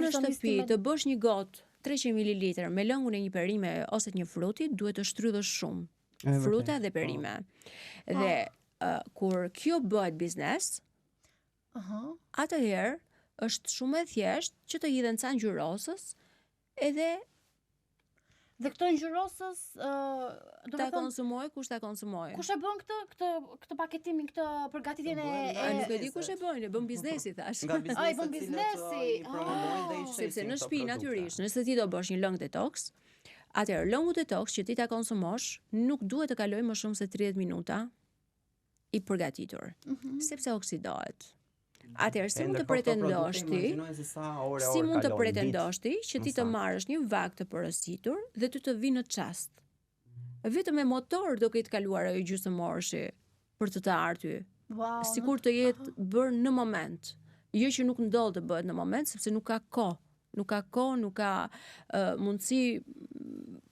në shtëpi të bësh një gotë 300 ml me lëngun e një perime ose të një fruti, duhet të shtrydhësh shumë fruta dhe perime. Dhe kur kjo bëhet biznes, atëherë është shumë e thjeshtë që të hidhen ca ngjyrosës edhe dhe këto ngjyrosës ta konsumoj, kush ta konsumoj? Kush e bën këtë paketimin, këtë përgatitjen nuk e di kush e bën, e bën biznesi thash. Ai bën biznesi. Sepse në shtëpi natyrisht, nëse ti do bësh një lëng detox, atëherë lëngu detox që ti ta konsumosh nuk duhet të kalojë më shumë se 30 minuta i përgatitur, sepse oksidohet. Atëherë si mund të pretendosh ti? Si mund të pretendosh ti që ti të marrësh një vag të porositur dhe të vinë në çast? Vetëm me motor do ketë kaluar ajo gjysmëorshi për të ardhur. Wow. Sikur të jetë bërë në moment. Jo që nuk ndodh të bëhet në moment, sepse nuk ka kohë. Nuk ka kohë, nuk ka mundësi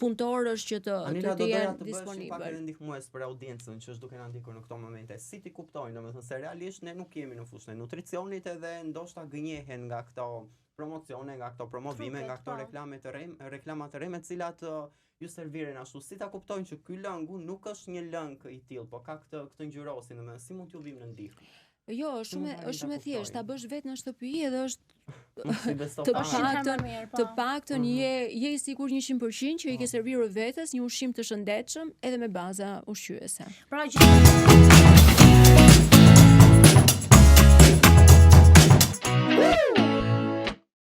punëtorësh që të jenë disponibël. Pak edhe ndihmues për audiencën që është duke na ndjekur në këto momente. Si ti kuptojnë, domethënë se realisht ne nuk jemi në fushën e nutricionit edhe ndoshta gënjehen nga këto promocione, nga këto promovime, nga këto reklama të rreme, të cilat ju serviren ashtu. Si ta kuptojnë që ky lëngu nuk është një lëng i tillë, po ka këtë ngjyrosin, domethënë si mund t'ju vim në ndihmë? Jo, është shumë e thjeshtë, ta bësh vetë në shtëpi edhe është të paktën je i sigurt 100% që i ke serviruar vetes një ushqim të shëndetshëm edhe me baza ushqyese. Pra